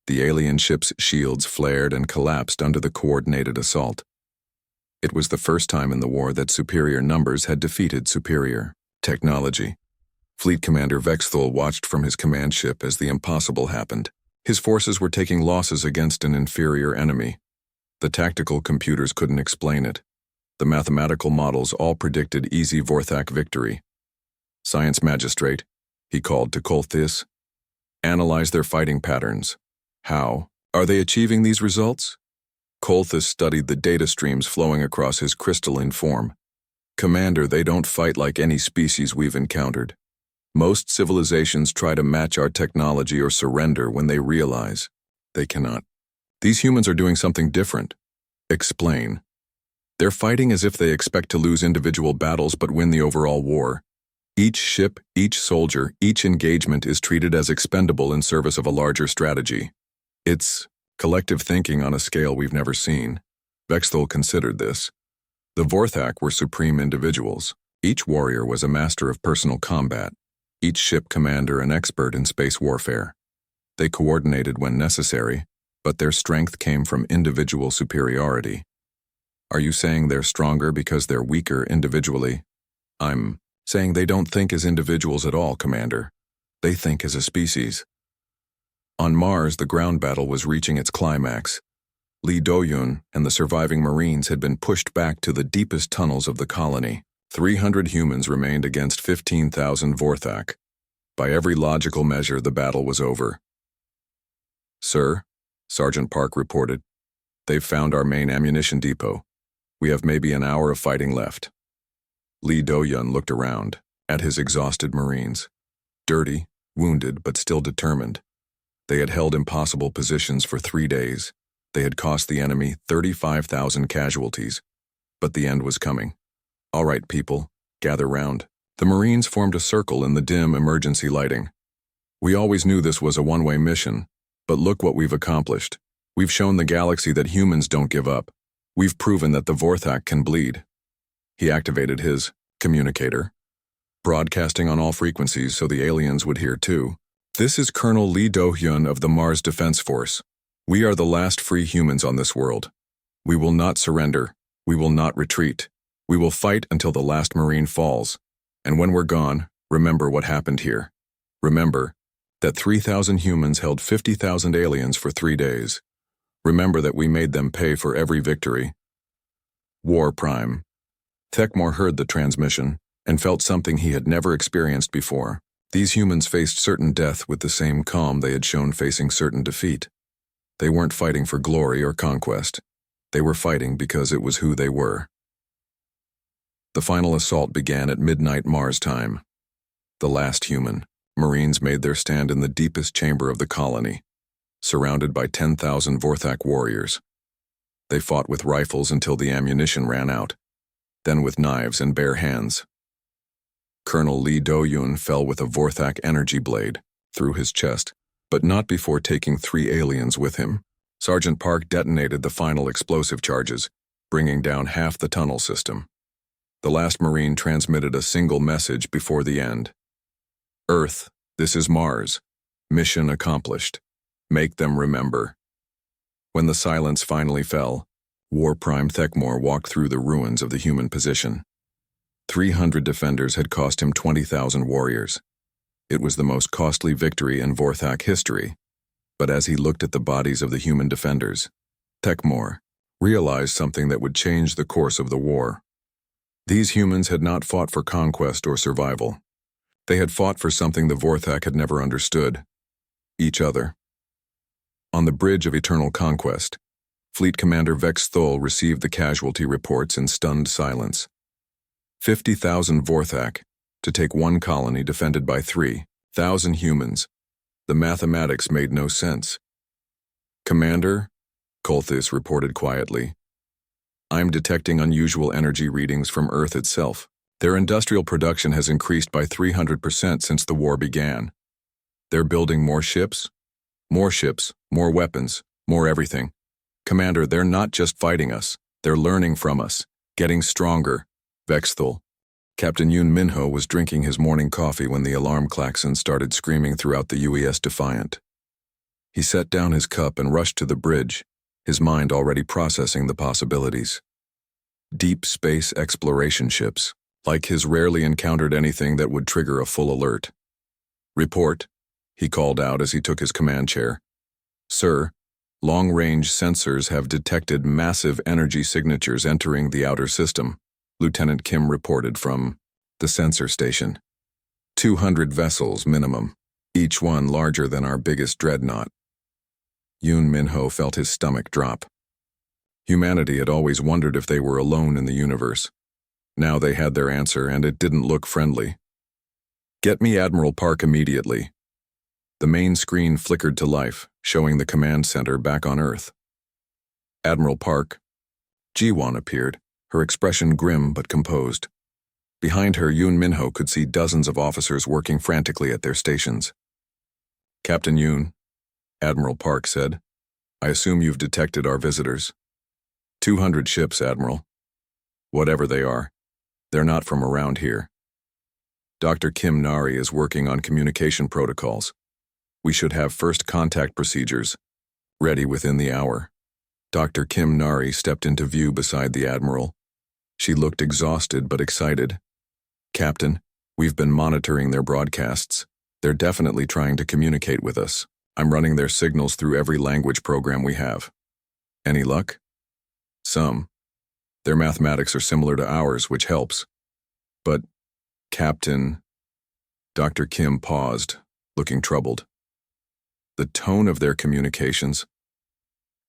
A: The alien ship's shields flared and collapsed under the coordinated assault. It was the first time in the war that superior numbers had defeated superior technology. Fleet Commander Vexthul watched from his command ship as the impossible happened. His forces were taking losses against an inferior enemy. The tactical computers couldn't explain it. The mathematical models all predicted easy Vorthak victory. "Science Magistrate," he called to Kolthis, "analyze their fighting patterns. How are they achieving these results?" Kolthis studied the data streams flowing across his crystalline form. "Commander, they don't fight like any species we've encountered. Most civilizations try to match our technology or surrender when they realize they cannot. These humans are doing something different." "Explain." "They're fighting as if they expect to lose individual battles but win the overall war. Each ship, each soldier, each engagement is treated as expendable in service of a larger strategy. It's collective thinking on a scale we've never seen." Vexthul considered this. The Vorthak were supreme individuals. Each warrior was a master of personal combat, each ship commander an expert in space warfare. They coordinated when necessary, but their strength came from individual superiority. "Are you saying they're stronger because they're weaker individually?" "I'm saying they don't think as individuals at all, Commander. They think as a species." On Mars, the ground battle was reaching its climax. Lee Do-yun and the surviving Marines had been pushed back to the deepest tunnels of the colony. 300 humans remained against 15,000 Vorthak. By every logical measure, the battle was over. "Sir," Sergeant Park reported, "they've found our main ammunition depot. We have maybe an hour of fighting left." Lee Do-yun looked around, at his exhausted Marines. Dirty, wounded, but still determined. They had held impossible positions for 3 days. They had cost the enemy 35,000 casualties. But the end was coming. "All right, people, gather round." The Marines formed a circle in the dim emergency lighting. "We always knew this was a one-way mission, but look what we've accomplished. We've shown the galaxy that humans don't give up. We've proven that the Vorthak can bleed." He activated his communicator, broadcasting on all frequencies so the aliens would hear too. "This is Colonel Lee Do-hyun of the Mars Defense Force. We are the last free humans on this world. We will not surrender. We will not retreat. We will fight until the last Marine falls. And when we're gone, remember what happened here. Remember that 3,000 humans held 50,000 aliens for 3 days. Remember that we made them pay for every victory." War Prime. Thekmor heard the transmission and felt something he had never experienced before. These humans faced certain death with the same calm they had shown facing certain defeat. They weren't fighting for glory or conquest. They were fighting because it was who they were. The final assault began at midnight Mars time. The last human, Marines made their stand in the deepest chamber of the colony, surrounded by 10,000 Vorthak warriors. They fought with rifles until the ammunition ran out, then with knives and bare hands. Colonel Lee Do-yun fell with a Vorthak energy blade. through his chest, but not before taking 3 aliens with him. Sergeant Park detonated the final explosive charges, bringing down half the tunnel system. The last Marine transmitted a single message before the end. Earth, this is Mars. Mission accomplished. Make them remember. When the silence finally fell, War Prime Thekmor walked through the ruins of the human position. 300 defenders had cost him 20,000 warriors. It was the most costly victory in Vorthak history, but as he looked at the bodies of the human defenders, Thekmor realized something that would change the course of the war. These humans had not fought for conquest or survival. They had fought for something the Vorthak had never understood: each other. On the bridge of eternal conquest, Fleet Commander Vex Thul received the casualty reports in stunned silence. 50,000 Vorthak to take one colony defended by 3,000 humans. The mathematics made no sense. Commander, Kolthis reported quietly, I'm detecting unusual energy readings from Earth itself. Their industrial production has increased by 300% since the war began. They're building more ships, more weapons, more everything. Commander, they're not just fighting us, they're learning from us, getting stronger. Vex Thul. Captain Yoon Minho was drinking his morning coffee when the alarm klaxon started screaming throughout the UES Defiant. He set down his cup and rushed to the bridge, his mind already processing the possibilities. Deep space exploration ships, like his, rarely encountered anything that would trigger a full alert. Report, he called out as he took his command chair. Sir, long-range sensors have detected massive energy signatures entering the outer system, Lieutenant Kim reported from the sensor station. 200 vessels minimum, each one larger than our biggest dreadnought. Yoon Minho felt his stomach drop. Humanity had always wondered if they were alone in the universe. Now they had their answer, and it didn't look friendly. Get me Admiral Park immediately. The main screen flickered to life, showing the command center back on Earth. Admiral Park. Jiwon appeared, her expression grim but composed. Behind her, Yoon Minho could see dozens of officers working frantically at their stations. Captain Yoon, Admiral Park said, I assume you've detected our visitors. 200 ships, Admiral. Whatever they are, they're not from around here. Dr. Kim Nari is working on communication protocols. We should have first contact procedures ready within the hour. Dr. Kim Nari stepped into view beside the Admiral. She looked exhausted but excited. Captain, we've been monitoring their broadcasts. They're definitely trying to communicate with us. I'm running their signals through every language program we have. Any luck? Some. Their mathematics are similar to ours, which helps. But, Captain... Dr. Kim paused, looking troubled. The tone of their communications.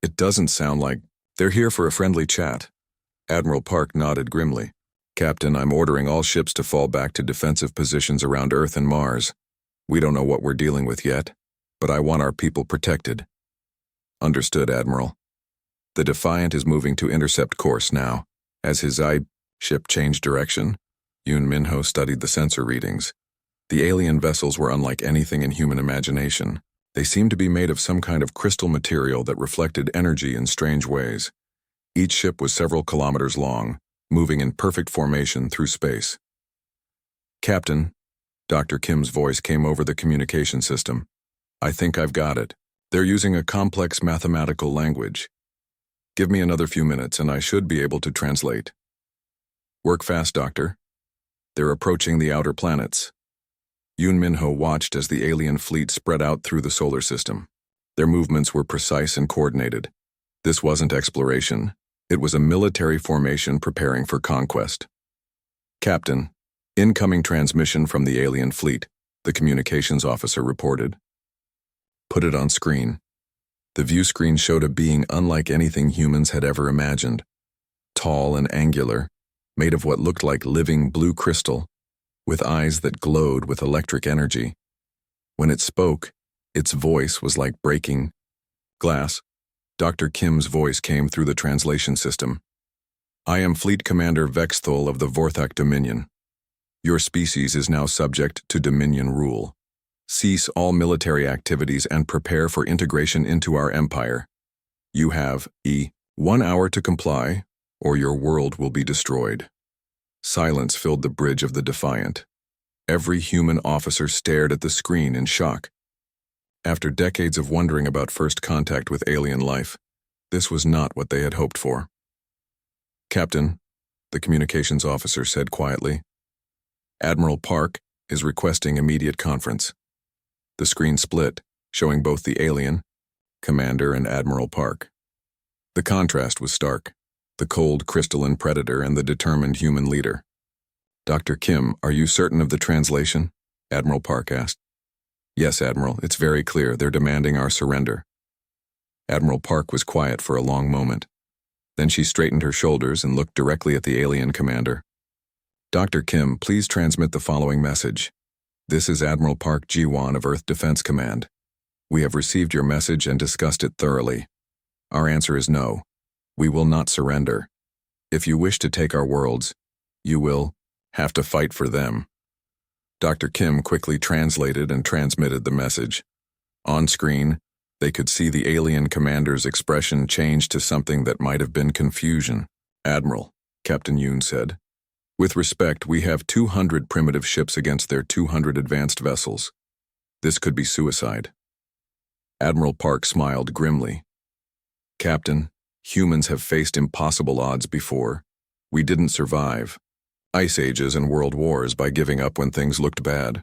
A: It doesn't sound like they're here for a friendly chat. Admiral Park nodded grimly. Captain, I'm ordering all ships to fall back to defensive positions around Earth and Mars. We don't know what we're dealing with yet, but I want our people protected. Understood, Admiral. The Defiant is moving to intercept course now. As his ship changed direction, Yoon Minho studied the sensor readings. The alien vessels were unlike anything in human imagination. They seemed to be made of some kind of crystal material that reflected energy in strange ways. Each ship was several kilometers long, moving in perfect formation through space. Captain, Dr. Kim's voice came over the communication system. I think I've got it. They're using a complex mathematical language. Give me another few minutes and I should be able to translate. Work fast, Doctor. They're approaching the outer planets. Yoon Minho watched as the alien fleet spread out through the solar system. Their movements were precise and coordinated. This wasn't exploration. It was a military formation preparing for conquest. Captain, incoming transmission from the alien fleet, the communications officer reported. Put it on screen. The view screen showed a being unlike anything humans had ever imagined. Tall and angular, made of what looked like living blue crystal, with eyes that glowed with electric energy. When it spoke, its voice was like breaking glass. Dr. Kim's voice came through the translation system. I am Fleet Commander Vex Thul of the Vorthak Dominion. Your species is now subject to Dominion rule. Cease all military activities and prepare for integration into our empire. You have 1 hour to comply, or your world will be destroyed. Silence filled the bridge of the Defiant. Every human officer stared at the screen in shock. After decades of wondering about first contact with alien life, this was not what they had hoped for. Captain, the communications officer said quietly, Admiral Park is requesting immediate conference. The screen split, showing both the alien, Commander, and Admiral Park. The contrast was stark, the cold crystalline predator and the determined human leader. Dr. Kim, are you certain of the translation? Admiral Park asked. Yes, Admiral, it's very clear. They're demanding our surrender. Admiral Park was quiet for a long moment. Then she straightened her shoulders and looked directly at the alien commander. Dr. Kim, please transmit the following message. This is Admiral Park Ji-won of Earth Defense Command. We have received your message and discussed it thoroughly. Our answer is no. We will not surrender. If you wish to take our worlds, you will have to fight for them. Dr. Kim quickly translated and transmitted the message. On screen, they could see the alien commander's expression change to something that might have been confusion. Admiral, Captain Yoon said. With respect, we have 200 primitive ships against their 200 advanced vessels. This could be suicide. Admiral Park smiled grimly. Captain, humans have faced impossible odds before. We didn't survive ice ages and world wars by giving up when things looked bad.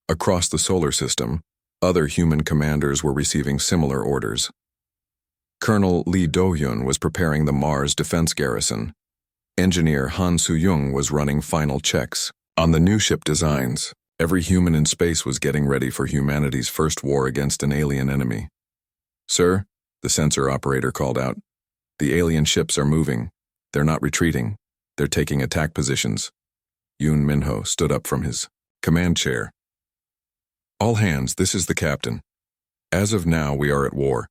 A: Across the solar system, other human commanders were receiving similar orders. Colonel Lee Do-hyun was preparing the Mars defense garrison. Engineer Han Soo-young was running final checks on the new ship designs. Every human in space was getting ready for humanity's first war against an alien enemy. Sir, the sensor operator called out. The alien ships are moving. They're not retreating. They're taking attack positions. Yoon Min-ho stood up from his command chair. All hands, this is the captain. As of now, we are at war.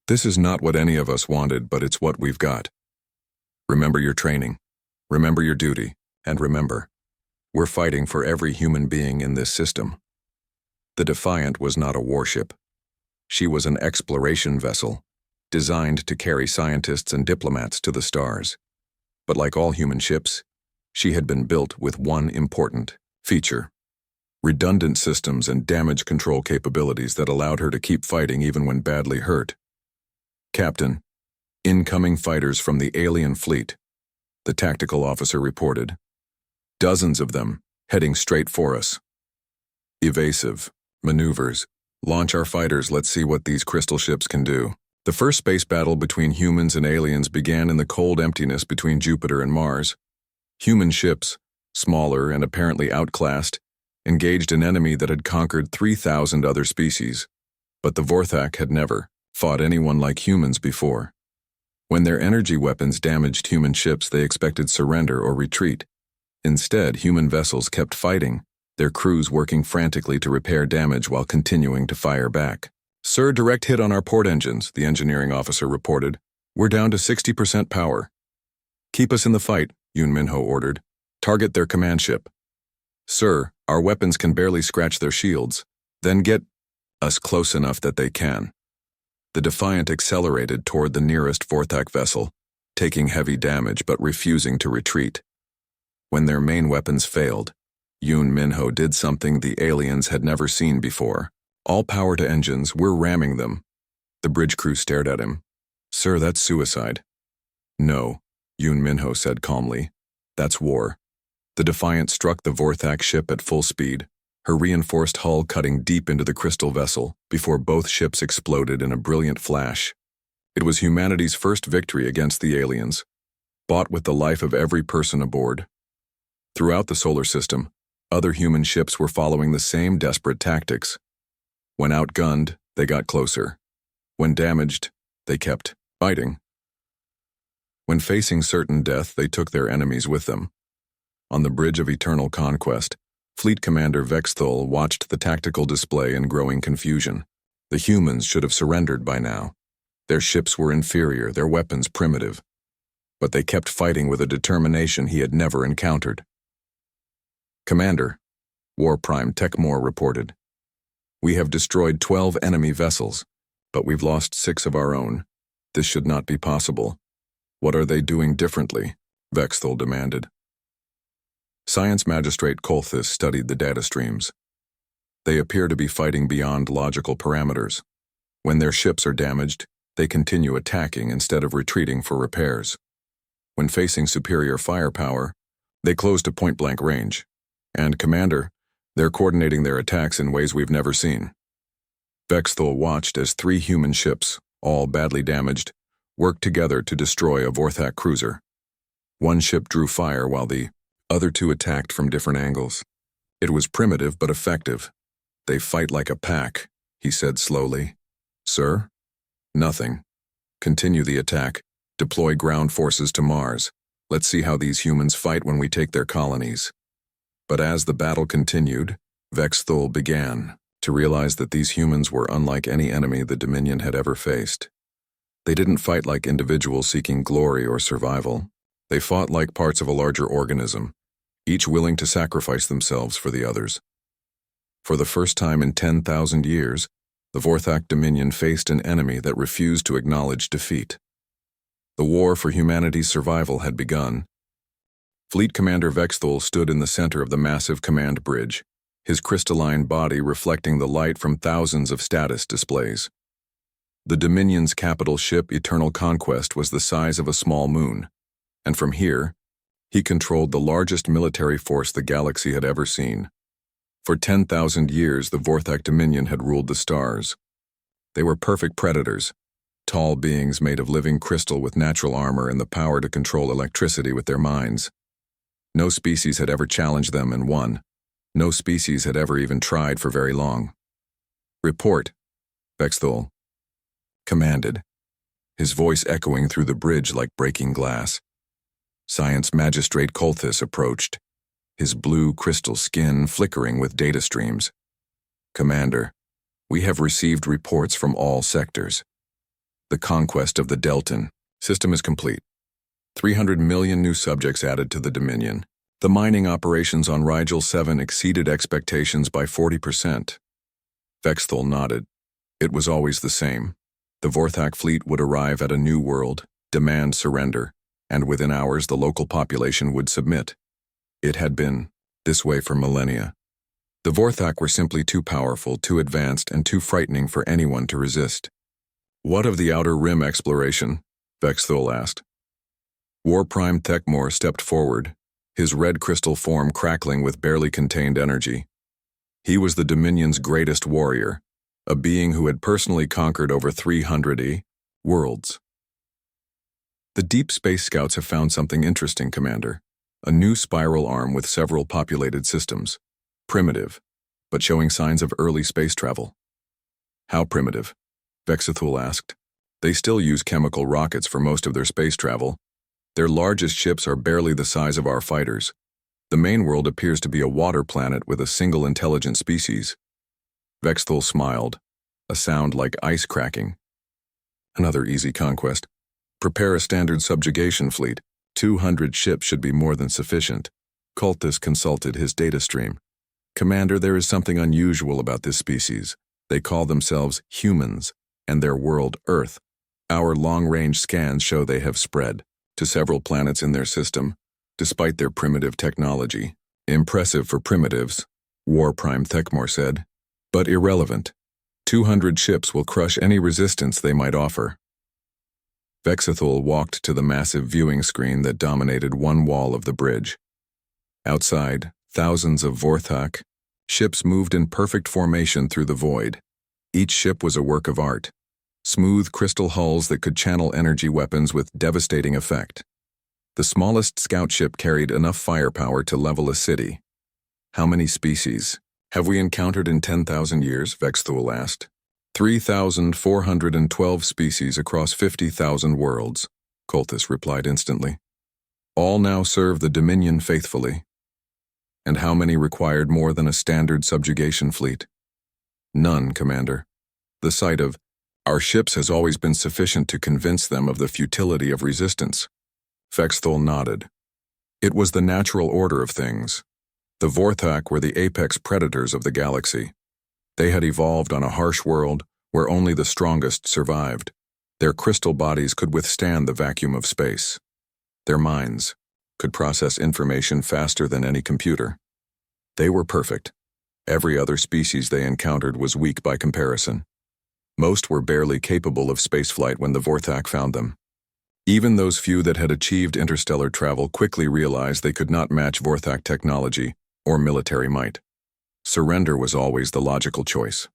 A: This is not what any of us wanted, but it's what we've got. Remember your training. Remember your duty. And remember, we're fighting for every human being in this system. The Defiant was not a warship. She was an exploration vessel, designed to carry scientists and diplomats to the stars. But like all human ships, she had been built with one important feature: redundant systems and damage control capabilities that allowed her to keep fighting even when badly hurt. Captain, incoming fighters from the alien fleet, the tactical officer reported. Dozens of them, heading straight for us. Evasive maneuvers. Launch our fighters, let's see what these crystal ships can do. The first space battle between humans and aliens began in the cold emptiness between Jupiter and Mars. Human ships, smaller and apparently outclassed, engaged an enemy that had conquered 3,000 other species. But the Vorthak had never fought anyone like humans before. When their energy weapons damaged human ships, they expected surrender or retreat. Instead, human vessels kept fighting, their crews working frantically to repair damage while continuing to fire back. Sir, direct hit on our port engines, the engineering officer reported. We're down to 60% power. Keep us in the fight, Yoon Min-ho ordered. Target their command ship. Sir, our weapons can barely scratch their shields. Then get us close enough that they can. The Defiant accelerated toward the nearest Vorthak vessel, taking heavy damage but refusing to retreat. When their main weapons failed, Yoon Min-ho did something the aliens had never seen before. All power to engines, we're ramming them. The bridge crew stared at him. Sir, that's suicide. No, Yoon Min-ho said calmly. That's war. The Defiant struck the Vorthak ship at full speed, her reinforced hull cutting deep into the crystal vessel before both ships exploded in a brilliant flash. It was humanity's first victory against the aliens, bought with the life of every person aboard. Throughout the solar system, other human ships were following the same desperate tactics. When outgunned, they got closer. When damaged, they kept fighting. When facing certain death, they took their enemies with them. On the bridge of eternal conquest, Fleet Commander Vexthul watched the tactical display in growing confusion. The humans should have surrendered by now. Their ships were inferior, their weapons primitive. But they kept fighting with a determination he had never encountered. Commander, War Prime Tech Moore reported. We have destroyed 12 enemy vessels, but we've lost 6 of our own. This should not be possible. What are they doing differently? Vexthul demanded. Science Magistrate Kolthis studied the data streams. They appear to be fighting beyond logical parameters. When their ships are damaged, they continue attacking instead of retreating for repairs. When facing superior firepower, they close to point-blank range. And, Commander, they're coordinating their attacks in ways we've never seen. Vexthul watched as 3 human ships, all badly damaged, worked together to destroy a Vorthak cruiser. One ship drew fire while the other 2 attacked from different angles. It was primitive but effective. They fight like a pack, he said slowly. Sir? Nothing. Continue the attack. Deploy ground forces to Mars. Let's see how these humans fight when we take their colonies. But as the battle continued, Vexthul began to realize that these humans were unlike any enemy the Dominion had ever faced. They didn't fight like individuals seeking glory or survival. They fought like parts of a larger organism, each willing to sacrifice themselves for the others. For the first time in 10,000 years, the Vorthak Dominion faced an enemy that refused to acknowledge defeat. The war for humanity's survival had begun. Fleet Commander Vexthul stood in the center of the massive command bridge, his crystalline body reflecting the light from thousands of status displays. The Dominion's capital ship, Eternal Conquest, was the size of a small moon, and from here, he controlled the largest military force the galaxy had ever seen. For 10,000 years, the Vorthak Dominion had ruled the stars. They were perfect predators, tall beings made of living crystal with natural armor and the power to control electricity with their minds. No species had ever challenged them and won. No species had ever even tried for very long. Report, Vexthul commanded, his voice echoing through the bridge like breaking glass. Science Magistrate Kolthis approached, his blue crystal skin flickering with data streams. Commander, we have received reports from all sectors. The conquest of the Deltan system is complete. 300 million new subjects added to the Dominion. The mining operations on Rigel 7 exceeded expectations by 40%. Vexthul nodded. It was always the same. The Vorthak fleet would arrive at a new world, demand surrender, and within hours the local population would submit. It had been this way for millennia. The Vorthak were simply too powerful, too advanced, and too frightening for anyone to resist. What of the Outer Rim exploration? Vexthul asked. War Prime Thekmor stepped forward, his red crystal form crackling with barely contained energy. He was the Dominion's greatest warrior, a being who had personally conquered over 300 worlds. The Deep Space Scouts have found something interesting, Commander. A new spiral arm with several populated systems. Primitive, but showing signs of early space travel. How primitive? Vexthul asked. They still use chemical rockets for most of their space travel. Their largest ships are barely the size of our fighters. The main world appears to be a water planet with a single intelligent species. Vexthul smiled, a sound like ice cracking. Another easy conquest. Prepare a standard subjugation fleet. 200 ships should be more than sufficient. Kolthis consulted his data stream. Commander, there is something unusual about this species. They call themselves humans, and their world, Earth. Our long-range scans show they have spread to several planets in their system, despite their primitive technology. Impressive for primitives, War Prime Thekmor said, but irrelevant. 200 ships will crush any resistance they might offer. Vexthul walked to the massive viewing screen that dominated one wall of the bridge. Outside, thousands of Vorthak ships moved in perfect formation through the void. Each ship was a work of art. Smooth crystal hulls that could channel energy weapons with devastating effect. The smallest scout ship carried enough firepower to level a city. How many species have we encountered in 10,000 years? Vexthul asked. 3,412 species across 50,000 worlds, Kolthis replied instantly. All now serve the Dominion faithfully. And how many required more than a standard subjugation fleet? None, Commander. The sight of our ships has always been sufficient to convince them of the futility of resistance. Vexthul nodded. It was the natural order of things. The Vorthak were the apex predators of the galaxy. They had evolved on a harsh world where only the strongest survived. Their crystal bodies could withstand the vacuum of space. Their minds could process information faster than any computer. They were perfect. Every other species they encountered was weak by comparison. Most were barely capable of spaceflight when the Vorthak found them. Even those few that had achieved interstellar travel quickly realized they could not match Vorthak technology or military might. Surrender was always the logical choice.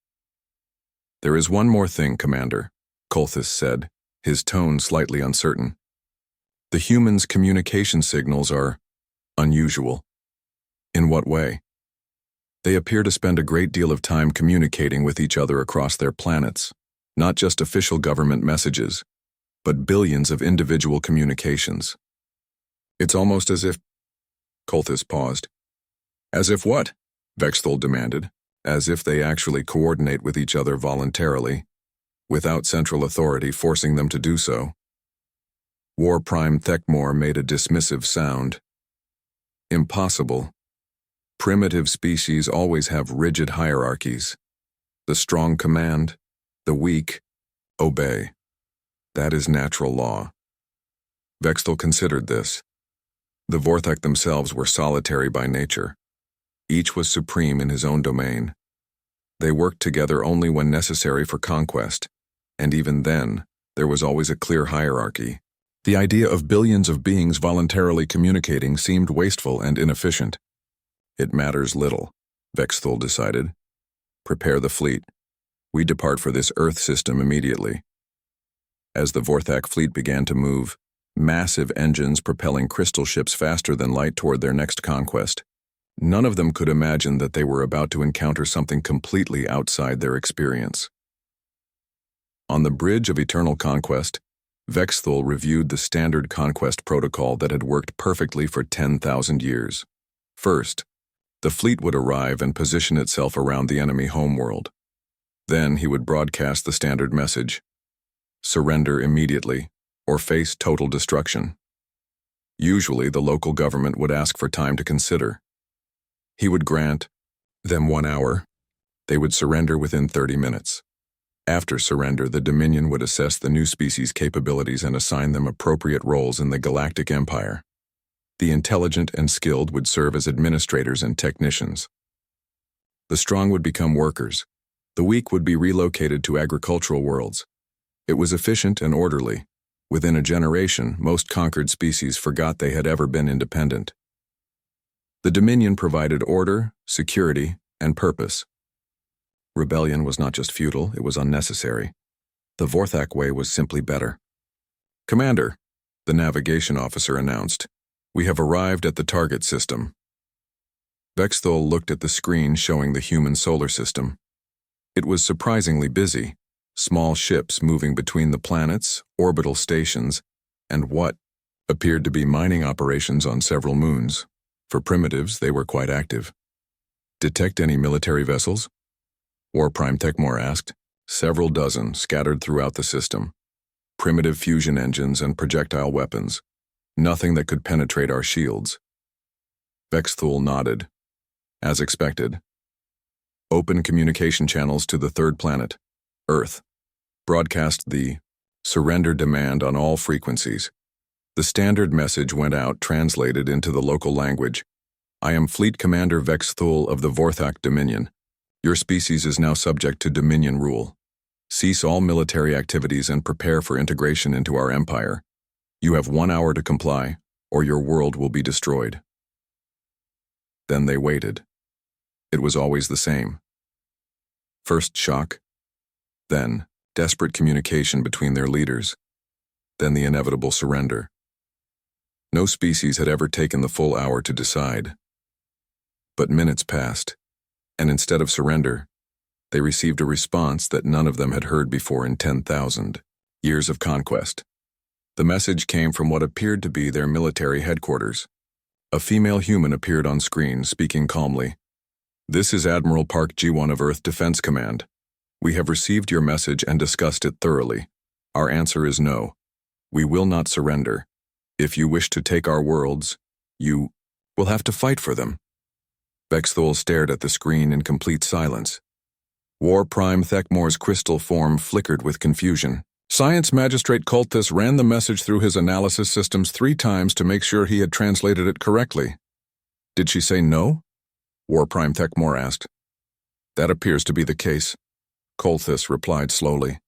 A: "There is one more thing, Commander," Kolthis said, his tone slightly uncertain. "The humans' communication signals are unusual." "In what way?" "They appear to spend a great deal of time communicating with each other across their planets, not just official government messages, but billions of individual communications. It's almost as if—" Kolthis paused. "As if what?" Vexthul demanded. "As if they actually coordinate with each other voluntarily, without central authority forcing them to do so." War Prime Thekmor made a dismissive sound. "Impossible. Primitive species always have rigid hierarchies. The strong command, the weak obey. That is natural law." Vexthul considered this. The Vorthak themselves were solitary by nature. Each was supreme in his own domain. They worked together only when necessary for conquest, and even then, there was always a clear hierarchy. The idea of billions of beings voluntarily communicating seemed wasteful and inefficient. "It matters little," Vexthul decided. "Prepare the fleet. We depart for this Earth system immediately." As the Vorthak fleet began to move, massive engines propelling crystal ships faster than light toward their next conquest, none of them could imagine that they were about to encounter something completely outside their experience. On the bridge of eternal conquest, Vexthul reviewed the standard conquest protocol that had worked perfectly for 10,000 years. First, the fleet would arrive and position itself around the enemy homeworld. Then he would broadcast the standard message: surrender immediately, or face total destruction. Usually, the local government would ask for time to consider. He would grant them 1 hour. They would surrender within 30 minutes. After surrender, the Dominion would assess the new species' capabilities and assign them appropriate roles in the Galactic Empire. The intelligent and skilled would serve as administrators and technicians. The strong would become workers. The weak would be relocated to agricultural worlds. It was efficient and orderly. Within a generation, most conquered species forgot they had ever been independent. The Dominion provided order, security, and purpose. Rebellion was not just futile, it was unnecessary. The Vorthak way was simply better. "Commander," the navigation officer announced, "we have arrived at the target system." Vexthul looked at the screen showing the human solar system. It was surprisingly busy. Small ships moving between the planets, orbital stations, and what appeared to be mining operations on several moons. For primitives, they were quite active. "Detect any military vessels?" War Prime Thekmor asked. "Several dozen scattered throughout the system. Primitive fusion engines and projectile weapons. Nothing that could penetrate our shields." Vexthul nodded. "As expected. Open communication channels to the third planet, Earth. Broadcast the surrender demand on all frequencies." The standard message went out, translated into the local language. "I am Fleet Commander Vexthul of the Vorthak Dominion. Your species is now subject to Dominion rule. Cease all military activities and prepare for integration into our empire. You have 1 hour to comply, or your world will be destroyed." Then they waited. It was always the same. First shock, then desperate communication between their leaders, then the inevitable surrender. No species had ever taken the full hour to decide. But minutes passed, and instead of surrender, they received a response that none of them had heard before in 10,000 years of conquest. The message came from what appeared to be their military headquarters. A female human appeared on screen, speaking calmly. "This is Admiral Park G1 of Earth Defense Command. We have received your message and discussed it thoroughly. Our answer is no. We will not surrender. If you wish to take our worlds, you will have to fight for them." Vexthul stared at the screen in complete silence. War Prime Thekmore's crystal form flickered with confusion. Science Magistrate Kulthus ran the message through his analysis systems 3 times to make sure he had translated it correctly. Did she say no? War Prime Thekmore asked. That appears to be the case, Kulthus replied slowly.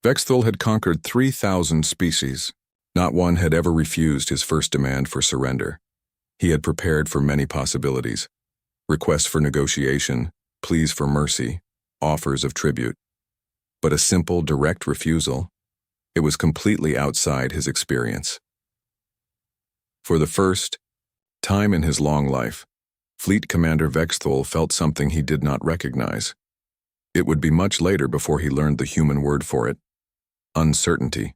A: Vexthul had conquered 3,000 species. Not one had ever refused his first demand for surrender. He had prepared for many possibilities. Requests for negotiation, pleas for mercy, offers of tribute. But a simple, direct refusal, it was completely outside his experience. For the first time in his long life, Fleet Commander Vexthul felt something he did not recognize. It would be much later before he learned the human word for it: uncertainty.